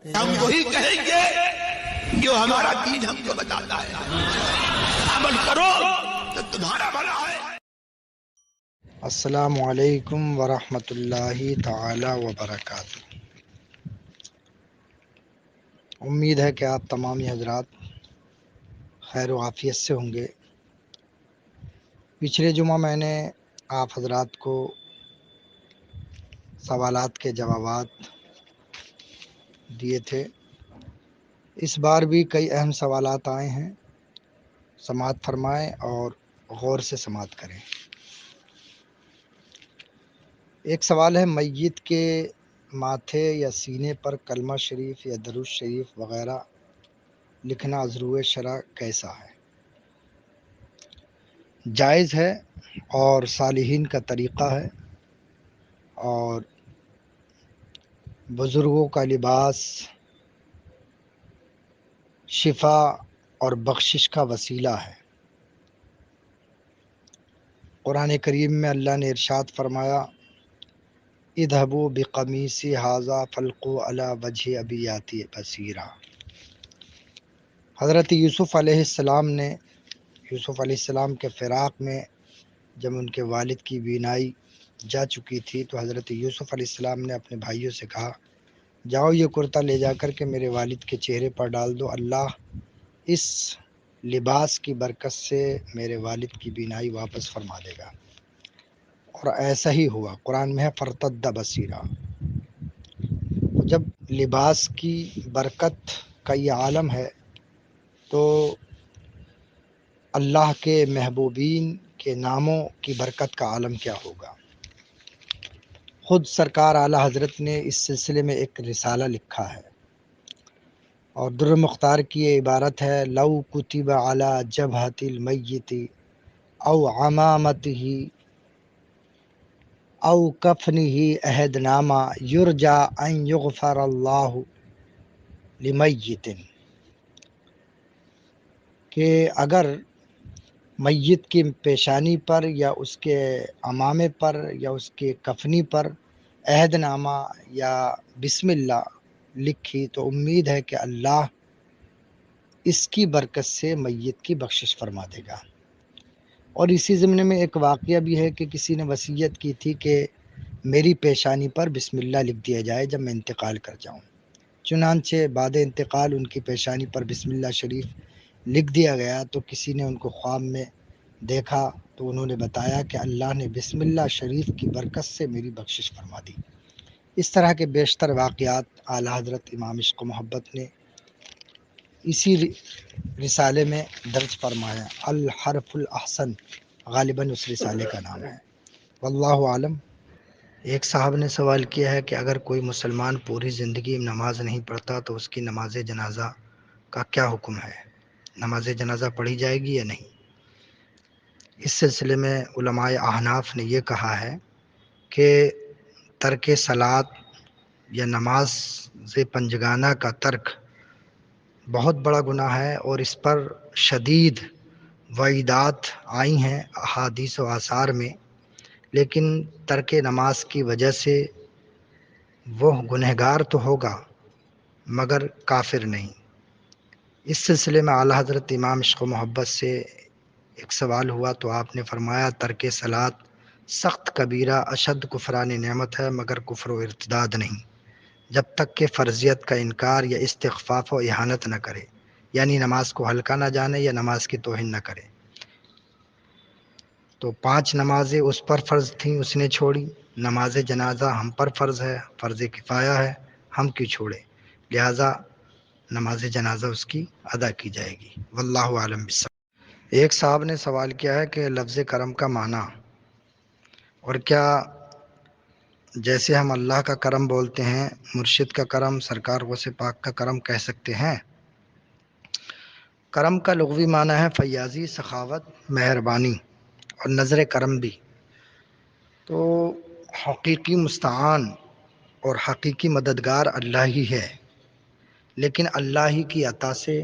ہم وہی کہیں گے جو ہمارا دین ہم کو بتاتا ہے، عمل کرو تو تمہارا بھلا ہے۔ السلام علیکم ورحمۃ اللہ تعالی وبرکاتہ۔ امید ہے کہ آپ تمامی حضرات خیر و عافیت سے ہوں گے۔ پچھلے جمعہ میں نے آپ حضرات کو سوالات کے جوابات دیے تھے۔ اس بار بھی کئی اہم سوالات آئے ہیں، سماعت فرمائیں اور غور سے سماعت کریں۔ ایک سوال ہے، میت کے ماتھے یا سینے پر کلمہ شریف یا درود شریف وغیرہ لکھنا از روئے شرع کیسا ہے؟ جائز ہے اور صالحین کا طریقہ ہے، اور بزرگوں کا لباس شفا اور بخشش کا وسیلہ ہے۔ قرآن کریم میں اللہ نے ارشاد فرمایا، اذهبوا بقمیصی ھذا فالقوا علی وجہ ابیاتی بصیرا۔ حضرت یوسف علیہ السلام کے فراق میں جب ان کے والد کی بینائی جا چکی تھی تو حضرت یوسف علیہ السلام نے اپنے بھائیوں سے کہا، جاؤ یہ کرتا لے جا کر کے میرے والد کے چہرے پر ڈال دو، اللہ اس لباس کی برکت سے میرے والد کی بینائی واپس فرما دے گا۔ اور ایسا ہی ہوا، قرآن میں ہے فرتد بصیرا۔ جب لباس کی برکت کا یہ عالم ہے تو اللہ کے محبوبین کے ناموں کی برکت کا عالم کیا ہوگا۔ خود سرکار اعلی حضرت نے اس سلسلے میں ایک رسالہ لکھا ہے، اور در مختار کی یہ عبارت ہے، لو کتب علی جبہۃ المیت او عمامتہ او کفنہ عہد نامہ یرجا ان یغفر اللہ لمیت، کہ اگر میت کی پیشانی پر یا اس کے عمامے پر یا اس کے کفنی پر عہد نامہ یا بسم اللہ لکھی تو امید ہے کہ اللہ اس کی برکت سے میت کی بخشش فرما دے گا۔ اور اسی ضمن میں ایک واقعہ بھی ہے کہ کسی نے وصیت کی تھی کہ میری پیشانی پر بسم اللہ لکھ دیا جائے جب میں انتقال کر جاؤں، چنانچہ بعد انتقال ان کی پیشانی پر بسم اللہ شریف لکھ دیا گیا تو کسی نے ان کو خواب میں دیکھا تو انہوں نے بتایا کہ اللہ نے بسم اللہ شریف کی برکت سے میری بخشش فرما دی۔ اس طرح کے بیشتر واقعات اعلی حضرت امام عشق و محبت نے اسی رسالے میں درج فرمایا۔ الحرف الاحسن غالباً اس رسالے کا نام ہے، واللہ عالم۔ ایک صاحب نے سوال کیا ہے کہ اگر کوئی مسلمان پوری زندگی نماز نہیں پڑھتا تو اس کی نماز جنازہ کا کیا حکم ہے؟ نماز جنازہ پڑھی جائے گی یا نہیں؟ اس سلسلے میں علماء احناف نے یہ کہا ہے کہ ترک صلاۃ یا نماز پنجگانہ کا ترک بہت بڑا گناہ ہے، اور اس پر شدید وعیدات آئی ہیں احادیث و آثار میں، لیکن ترک نماز کی وجہ سے وہ گنہگار تو ہوگا مگر کافر نہیں۔ اس سلسلے میں اعلیٰ حضرت امام عشق و محبت سے ایک سوال ہوا تو آپ نے فرمایا، ترک صلاۃ سخت کبیرہ اشد کفران نعمت ہے مگر کفر و ارتداد نہیں، جب تک کہ فرضیت کا انکار یا استخفاف و اہانت نہ کرے، یعنی نماز کو ہلکا نہ جانے یا نماز کی توہین نہ کرے۔ تو 5 نمازیں اس پر فرض تھیں، اس نے چھوڑی۔ نماز جنازہ ہم پر فرض ہے، فرض کفایہ ہے، ہم کیوں چھوڑے؟ لہذا نماز جنازہ اس کی ادا کی جائے گی، واللہ عالم بالصواب۔ ایک صاحب نے سوال کیا ہے کہ لفظ کرم کا معنی، اور کیا جیسے ہم اللہ کا کرم بولتے ہیں مرشد کا کرم، سرکار غوث پاک کا کرم کہہ سکتے ہیں؟ کرم کا لغوی معنی ہے فیاضی، سخاوت، مہربانی اور نظر کرم بھی۔ تو حقیقی مستعان اور حقیقی مددگار اللہ ہی ہے، لیکن اللہ ہی کی عطا سے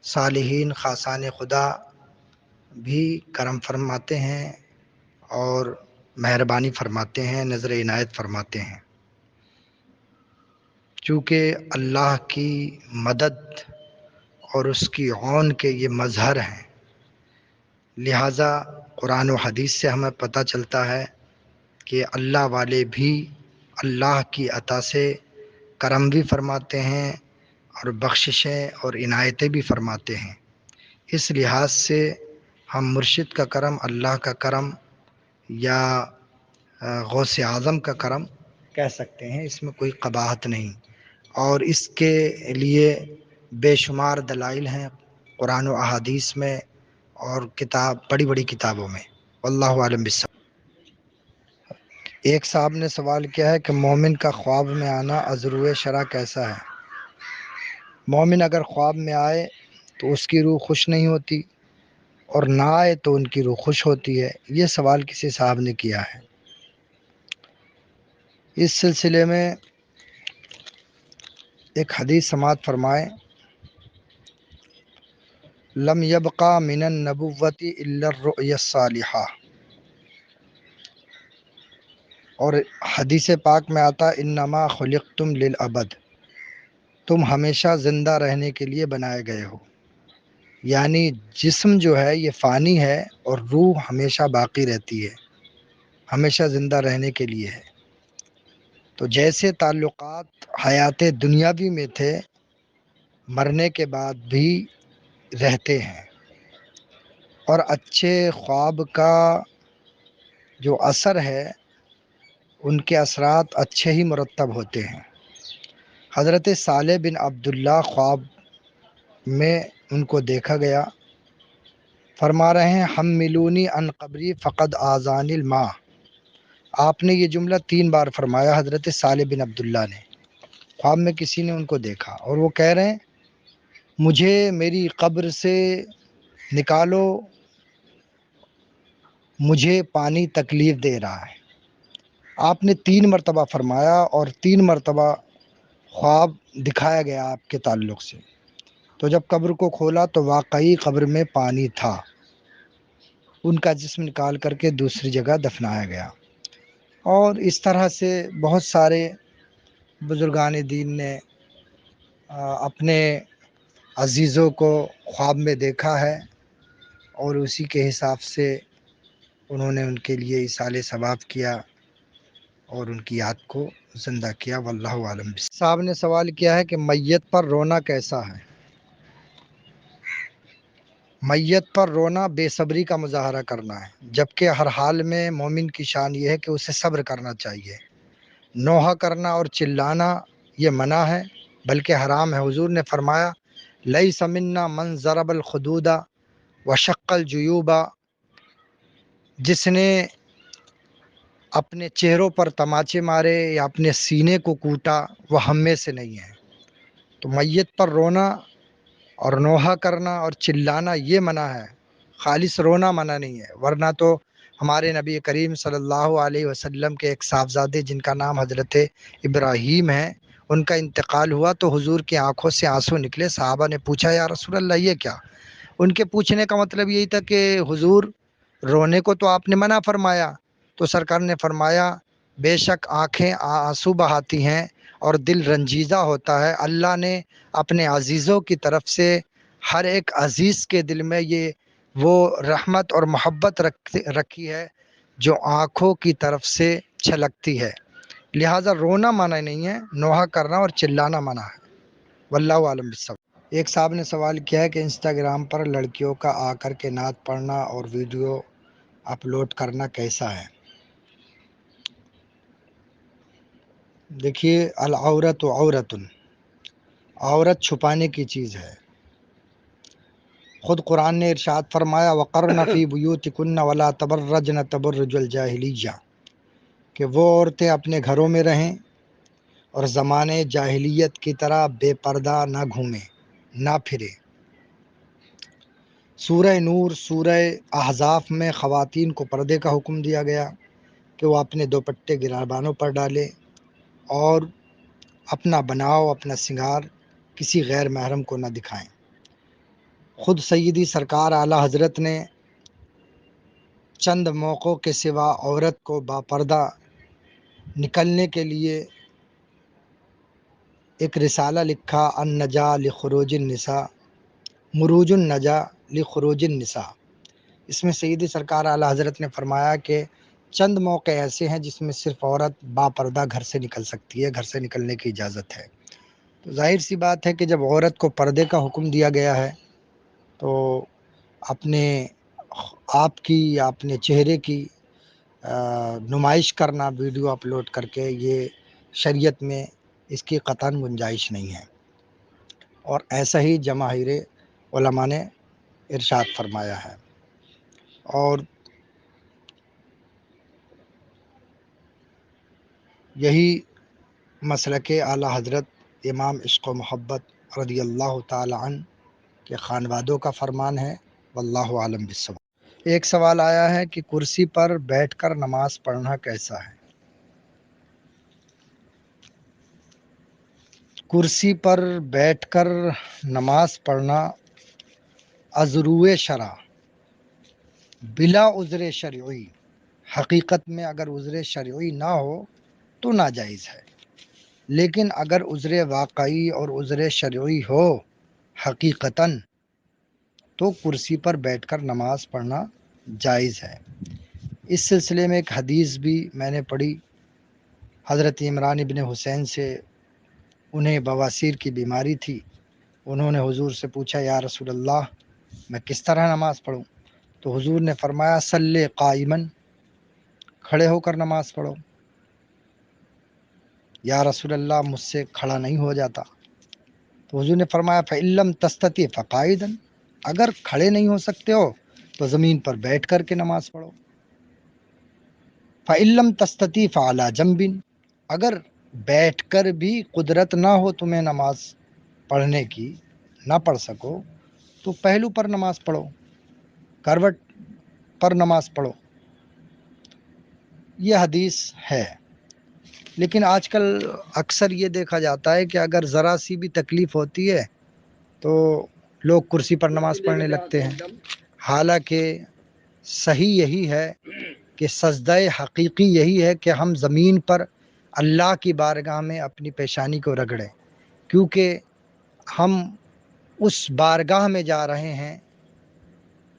صالحین خاصان خدا بھی کرم فرماتے ہیں اور مہربانی فرماتے ہیں، نظر عنایت فرماتے ہیں۔ چونکہ اللہ کی مدد اور اس کی عون کے یہ مظہر ہیں، لہٰذا قرآن و حدیث سے ہمیں پتہ چلتا ہے کہ اللہ والے بھی اللہ کی عطا سے کرم بھی فرماتے ہیں اور بخششیں اور عنایتیں بھی فرماتے ہیں۔ اس لحاظ سے ہم مرشد کا کرم، اللہ کا کرم یا غوث اعظم کا کرم کہہ سکتے ہیں، اس میں کوئی قباحت نہیں، اور اس کے لیے بے شمار دلائل ہیں قرآن و احادیث میں اور بڑی بڑی کتابوں میں۔ واللہ عالم بالصواب۔ ایک صاحب نے سوال کیا ہے کہ مومن کا خواب میں آنا از روئے شرع کیسا ہے؟ مومن اگر خواب میں آئے تو اس کی روح خوش نہیں ہوتی، اور نہ آئے تو ان کی روح خوش ہوتی ہے۔ یہ سوال کسی صاحب نے کیا ہے۔ اس سلسلے میں ایک حدیث سماعت فرمائیں، لم یبقى من النبوۃ الا الرؤیا الصالحہ، اور حدیث پاک میں آتا انما خلقتم للابد، تم ہمیشہ زندہ رہنے کے لیے بنائے گئے ہو، یعنی جسم جو ہے یہ فانی ہے اور روح ہمیشہ باقی رہتی ہے، ہمیشہ زندہ رہنے کے لیے ہے۔ تو جیسے تعلقات حیات دنیاوی میں تھے، مرنے کے بعد بھی رہتے ہیں، اور اچھے خواب کا جو اثر ہے ان کے اثرات اچھے ہی مرتب ہوتے ہیں۔ حضرت صالح بن عبداللہ خواب میں ان کو دیکھا گیا، فرما رہے ہیں حملونی عن قبری فقد آذانی الماء۔ آپ نے یہ جملہ 3 بار فرمایا حضرت صالح بن عبداللہ نے۔ خواب میں کسی نے ان کو دیکھا اور وہ کہہ رہے ہیں مجھے میری قبر سے نکالو، مجھے پانی تکلیف دے رہا ہے۔ آپ نے 3 مرتبہ فرمایا اور 3 مرتبہ خواب دکھایا گیا آپ کے تعلق سے۔ تو جب قبر کو کھولا تو واقعی قبر میں پانی تھا، ان کا جسم نکال کر کے دوسری جگہ دفنایا گیا۔ اور اس طرح سے بہت سارے بزرگان دین نے اپنے عزیزوں کو خواب میں دیکھا ہے، اور اسی کے حساب سے انہوں نے ان کے لیے ایصال ثواب کیا اور ان کی یاد کو زندہ کیا۔ واللہ عالم۔ صاحب نے سوال کیا ہے کہ میت پر رونا کیسا ہے؟ میت پر رونا بے صبری کا مظاہرہ کرنا ہے، جبکہ ہر حال میں مومن کی شان یہ ہے کہ اسے صبر کرنا چاہیے۔ نوحہ کرنا اور چلانا یہ منع ہے بلکہ حرام ہے۔ حضور نے فرمایا لیس منا من ضرب الخدود وشق الجیوب، جس نے اپنے چہروں پر تماچے مارے یا اپنے سینے کو کوٹا وہ ہم میں سے نہیں ہے۔ تو میت پر رونا اور نوحہ کرنا اور چلانا یہ منع ہے، خالص رونا منع نہیں ہے، ورنہ تو ہمارے نبی کریم صلی اللہ علیہ وسلم کے ایک صاحبزادے جن کا نام حضرت ابراہیم ہے، ان کا انتقال ہوا تو حضور کی آنکھوں سے آنسو نکلے۔ صحابہ نے پوچھا یا رسول اللہ یہ کیا؟ ان کے پوچھنے کا مطلب یہی تھا کہ حضور رونے کو تو آپ نے منع فرمایا، تو سرکار نے فرمایا بے شک آنکھیں آنسو بہاتی ہیں اور دل رنجیدہ ہوتا ہے، اللہ نے اپنے عزیزوں کی طرف سے ہر ایک عزیز کے دل میں یہ وہ رحمت اور محبت رکھی ہے جو آنکھوں کی طرف سے چھلکتی ہے، لہٰذا رونا منع نہیں ہے، نوحہ کرنا اور چلانا منع ہے۔ واللہ عالم بالصواب۔ ایک صاحب نے سوال کیا ہے کہ انسٹاگرام پر لڑکیوں کا آ کر کے نعت پڑھنا اور ویڈیو اپلوڈ کرنا کیسا ہے؟ دیکھیے العورت عورت، عورت چھپانے کی چیز ہے۔ خود قرآن نے ارشاد فرمایا وقرن فی بیوتکن ولا تبرجن تبرج الجاہلیہ، کہ وہ عورتیں اپنے گھروں میں رہیں اور زمانے جاہلیت کی طرح بے پردہ نہ گھومیں نہ پھریں۔ سورہ نور سورہ احزاب میں خواتین کو پردے کا حکم دیا گیا کہ وہ اپنے دوپٹے گریبانوں پر ڈالیں اور اپنا بناؤ اپنا سنگار کسی غیر محرم کو نہ دکھائیں۔ خود سیدی سرکار اعلیٰ حضرت نے چند موقعوں کے سوا عورت کو باپردہ نکلنے کے لیے ایک رسالہ لکھا النجا لخروج النساء، مروج النجا لخروج النساء۔ اس میں سیدی سرکار اعلیٰ حضرت نے فرمایا کہ چند موقع ایسے ہیں جس میں صرف عورت با پردہ گھر سے نکل سکتی ہے، گھر سے نکلنے کی اجازت ہے۔ تو ظاہر سی بات ہے کہ جب عورت کو پردے کا حکم دیا گیا ہے تو اپنے آپ کی یا اپنے چہرے کی نمائش کرنا ویڈیو اپلوڈ کر کے، یہ شریعت میں اس کی قطعاً گنجائش نہیں ہے، اور ایسا ہی جماہیر علماء نے ارشاد فرمایا ہے۔ اور یہی مسلک اعلیٰ حضرت امام عشق و محبت رضی اللہ تعالی عنہ کے خانوادوں کا فرمان ہے، واللہ عالم بالصواب۔ ایک سوال آیا ہے کہ کرسی پر بیٹھ کر نماز پڑھنا کیسا ہے؟ کرسی پر بیٹھ کر نماز پڑھنا ازروع شرع، بلا عذر شرعی، حقیقت میں اگر عذر شرعی نہ ہو تو ناجائز ہے، لیکن اگر عذر واقعی اور عذر شرعی ہو حقیقتاً تو کرسی پر بیٹھ کر نماز پڑھنا جائز ہے۔ اس سلسلے میں ایک حدیث بھی میں نے پڑھی، حضرت عمران ابن حسین سے، انہیں بواسیر کی بیماری تھی، انہوں نے حضور سے پوچھا یا رسول اللہ میں کس طرح نماز پڑھوں؟ تو حضور نے فرمایا صلی قائمن، کھڑے ہو کر نماز پڑھو۔ یا رسول اللہ مجھ سے کھڑا نہیں ہو جاتا، تو حضور نے فرمایا فَإِن لَّمْ تَسْتَطِعْ فَقَاعِدًا، اگر کھڑے نہیں ہو سکتے ہو تو زمین پر بیٹھ کر کے نماز پڑھو۔ فَإِن لَّمْ تَسْتَطِعْ فَعَلَىٰ جَنبٍ، اگر بیٹھ کر بھی قدرت نہ ہو تمہیں نماز پڑھنے کی، نہ پڑھ سکو تو پہلو پر نماز پڑھو، کروٹ پر نماز پڑھو۔ یہ حدیث ہے، لیکن آج کل اکثر یہ دیکھا جاتا ہے کہ اگر ذرا سی بھی تکلیف ہوتی ہے تو لوگ کرسی پر نماز پڑھنے لگتے ہیں، حالانکہ صحیح یہی ہے کہ سجدہ حقیقی یہی ہے کہ ہم زمین پر اللہ کی بارگاہ میں اپنی پیشانی کو رگڑیں، کیونکہ ہم اس بارگاہ میں جا رہے ہیں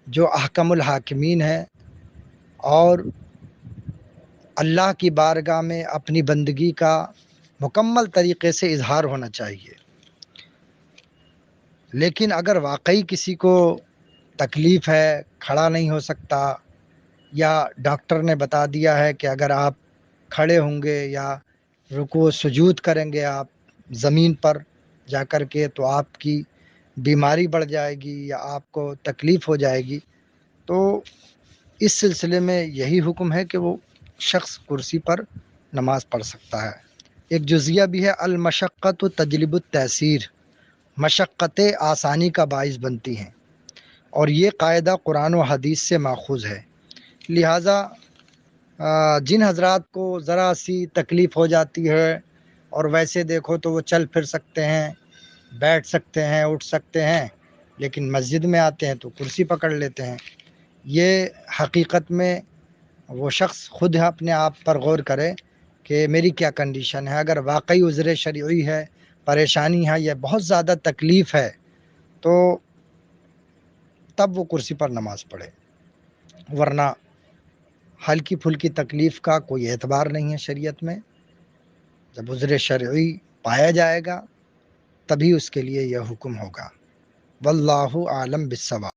جو احکم الحاکمین ہے، اور اللہ کی بارگاہ میں اپنی بندگی کا مکمل طریقے سے اظہار ہونا چاہیے۔ لیکن اگر واقعی کسی کو تکلیف ہے، کھڑا نہیں ہو سکتا، یا ڈاکٹر نے بتا دیا ہے کہ اگر آپ کھڑے ہوں گے یا رکوع سجود کریں گے آپ زمین پر جا کر کے تو آپ کی بیماری بڑھ جائے گی یا آپ کو تکلیف ہو جائے گی، تو اس سلسلے میں یہی حکم ہے کہ وہ شخص کرسی پر نماز پڑھ سکتا ہے۔ ایک جزیہ بھی ہے المشقت تجلب التیسیر، مشقتیں آسانی کا باعث بنتی ہیں، اور یہ قاعدہ قرآن و حدیث سے ماخوذ ہے۔ لہٰذا جن حضرات کو ذرا سی تکلیف ہو جاتی ہے اور ویسے دیکھو تو وہ چل پھر سکتے ہیں، بیٹھ سکتے ہیں، اٹھ سکتے ہیں، لیکن مسجد میں آتے ہیں تو کرسی پکڑ لیتے ہیں، یہ حقیقت میں وہ شخص خود اپنے آپ پر غور کرے کہ میری کیا کنڈیشن ہے۔ اگر واقعی عذر شرعی ہے، پریشانی ہے یا بہت زیادہ تکلیف ہے تو تب وہ کرسی پر نماز پڑھے، ورنہ ہلکی پھلکی تکلیف کا کوئی اعتبار نہیں ہے شریعت میں۔ جب عذر شرعی پایا جائے گا تبھی اس کے لیے یہ حکم ہوگا۔ واللہ عالم بالصواب۔